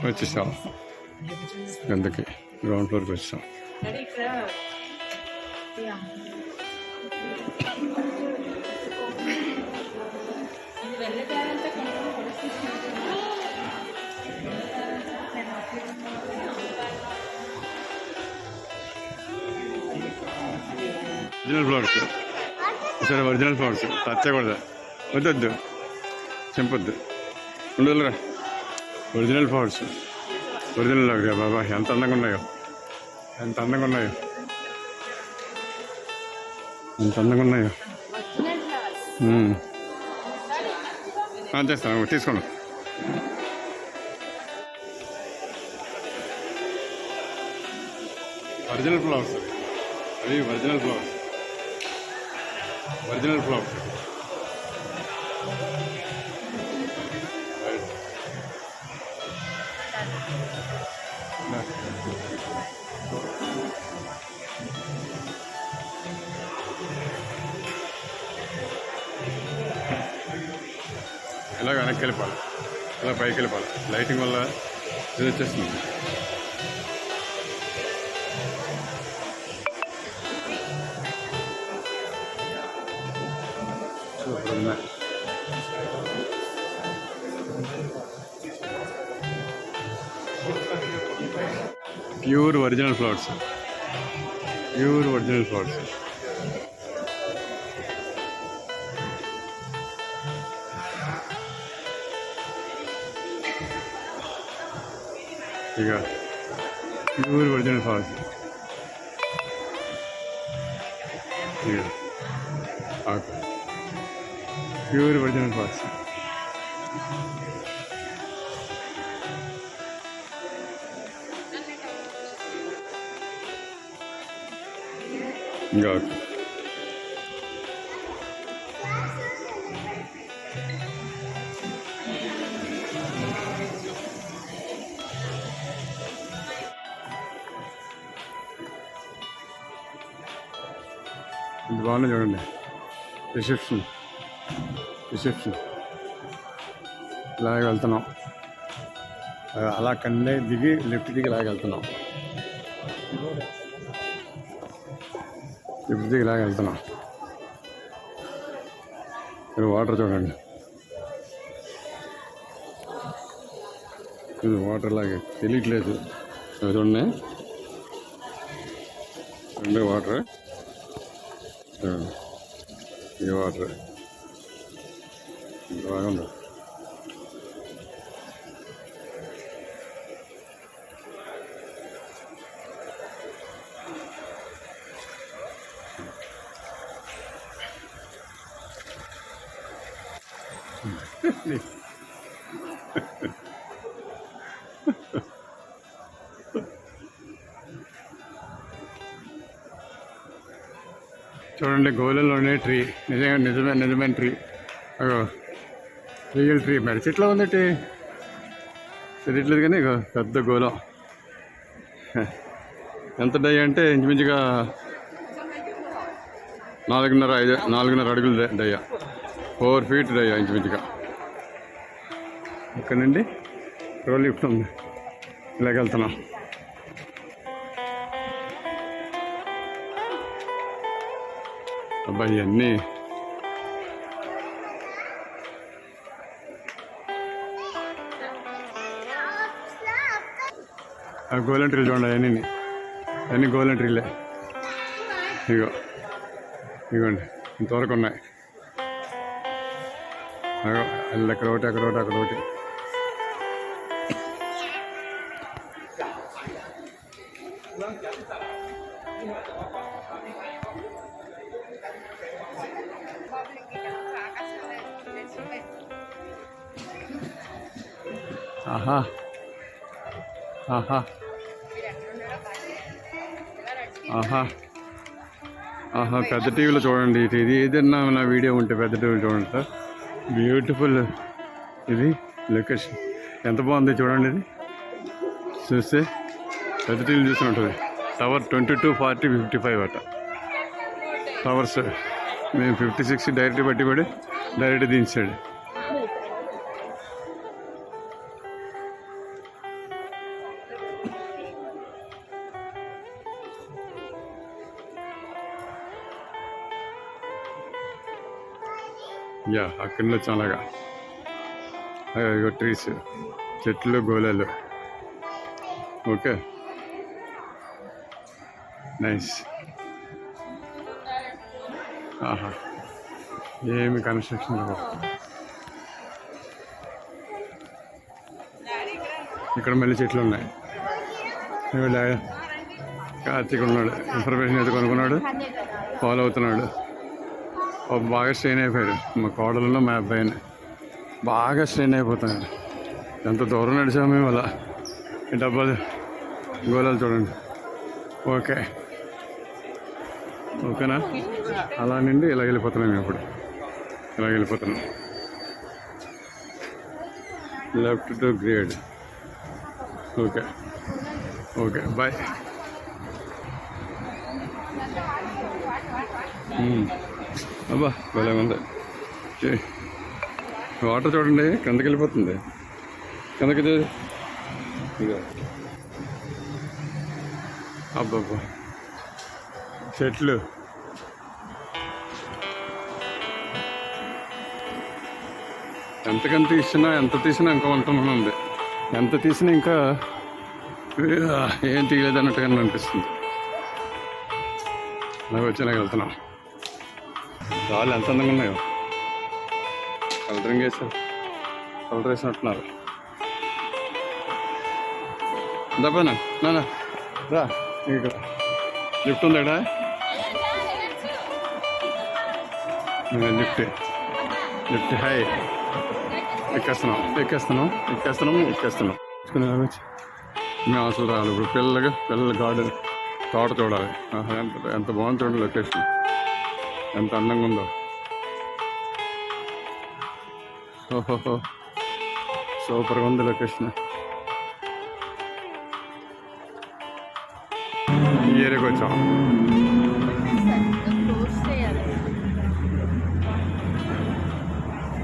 వచ్చేసాం కిందకి గ్రౌండ్ ఫ్లోర్కి వచ్చాం. ఒరిజినల్ ఫ్లవర్స్ సరే, ఒరిజినల్ ఫ్లవర్స్ తచ్చకూడదు, వద్దొద్దు, చెంపొద్దు, ఉండదురా. ఒరిజినల్ ఫ్లవర్స్, ఒరిజినల్ బాబా ఎంత అందంగా ఉన్నాయో, ఎంత అందంగా ఉన్నాయో, ఎంత అందంగా ఉన్నాయో. చేస్తాను, తీసుకోండి. ఒరిజినల్ ఫ్లవర్స్ అవి, ఒరిజినల్ ఫ్లవర్స్, ఒరిజినల్ ఫ్లవర్స్. ఇలాగ వెనక్కి వెళ్ళిపోవాలి, ఇలా పైకి వెళ్ళిపోవాలి. లైటింగ్ వల్ల ఇది వచ్చేస్తుంది. Pure original flowers, pure original flowers. ఇక ప్యూర్ ఒరిజినల్ ఫ్లవర్స్. ఇక ప్యూర్ ఒరిజినల్ ఫ్లవర్స్. ఇంకా ఇది బాగుంది చూడండి. రిసెప్షన్, రిసెప్షన్ ఇలాగ వెళ్తున్నాం. అలా కండే దిగి లెఫ్ట్ దిగి ఇలాగ వెళ్తున్నాం, లెఫ్ట్ దిగి ఇలాగ వెళ్తున్నాం. ఇక్కడ వాటర్ చూడండి, ఇది వాటర్ లాగే తెలియట్లేదు. అవి ఉన్నాయి రెండే వాటర్, ఈ వాటర్ బాగుంది. చూడండి, గోలలోనే ట్రీ, నిజమైన ట్రీ. అగో రియల్ ట్రీ. మరి చెట్లో ఉందటి తెలియట్లేదు కానీ ఇక పెద్ద గోళం. ఎంత డై అంటే ఇంచుమించుగా 4.5 అడుగులు డయ్యా, 4 feet డయ్యా ఇంచుమించుగా. ఇక్కడ నుండి రోడ్ లిఫ్ట్ ఉంది, ఇలాగెళ్తున్నాం. అబ్బాయి అన్నీ గోల్డెన్ ట్రీలు చూడండి, అన్నీ గోల్డెన్ ట్రీలే. ఇగోండి ఇంతవరకు ఉన్నాయి. అక్కడ ఒకటి, అక్కడ ఒకటి, అక్కడ ఒకటి. ఆహా ఆహా ఆహా ఆహా, పెద్ద టీవీలో చూడండి. ఇది ఏదన్నా నా వీడియో ఉంటే పెద్ద టీవీలో చూడండి సార్. బ్యూటిఫుల్ ఇది లొకేషన్, ఎంత బాగుంది చూడండి. ఇది చూస్తే పెద్ద టీవీలు చూస్తున్నట్టుంది. టవర్ 22, 40, 55 అట టవర్స్. మేము 56 డైరెక్ట్ పట్టి డైరెక్ట్ దించాడు. యా అక్కడి నుంచి అలాగా ఇగో ట్రీస్, చెట్లు, గోళాలు. Okay, nice. ఆహా, ఏమి కన్స్ట్రక్షన్ లేవు. ఇక్కడ మళ్ళీ చెట్లు ఉన్నాయి. ఇవాళ కార్తీక్ ఉన్నాడు, ఇన్ఫర్మేషన్ అయితే కొనుక్కున్నాడు, ఫాలో అవుతున్నాడు. బాగా స్ట్రెయిన్ అయిపోయారు మా కోడలను మా అబ్బాయిని, బాగా స్ట్రెయిన్ అయిపోతున్నాడు. ఎంత దూరం నడిచాము మేము అలా. ఈ డబ్బాలు గోళాలు చూడండి. ఓకే, ఓకేనా? అలా నుండి ఇలా వెళ్ళిపోతున్నాం మేము ఇప్పుడు, ఇలా వెళ్ళిపోతున్నాం. Left to grade. Okay, okay, bye. అబ్బా భలే ఉంది. వాటర్ చూడండి కిందకి వెళ్ళిపోతుంది, కిందకి. ఇక అబ్బబ్బా చెట్లు. ఎంత తీసినా ఇంకా ఉంటామని ఉంది. ఎంత తీసినా ఇంకా ఏం తీయలేదు అన్నట్టుగా అనిపిస్తుంది. నాకు వచ్చేలాగా వెళ్తున్నాం. రాళ్ళు ఎంత అందంగా ఉన్నాయో, కలరింగ్ వేసినట్టున్నారు. దబ్బానా నానా రా, ఇక్కడ లిఫ్ట్ ఉందాడా? లిఫ్ట్ హాయ్. ఎక్కేస్తున్నాం. మేము అసలు రావాలి ఇప్పుడు. పిల్లల గార్డెన్, తోట చూడాలి. ఎంత బాగుంది చూడండి లొకేషన్, ఎంత అందంగా ఉందో. ఓహోహో, సూపర్గా ఉంది లొకేషన్. ఈ ఏరియాకి వచ్చాం.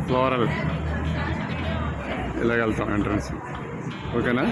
ఫ్లోరల్, ఇలాగ వెళ్తాం ఎంట్రన్స్. ఓకేనా?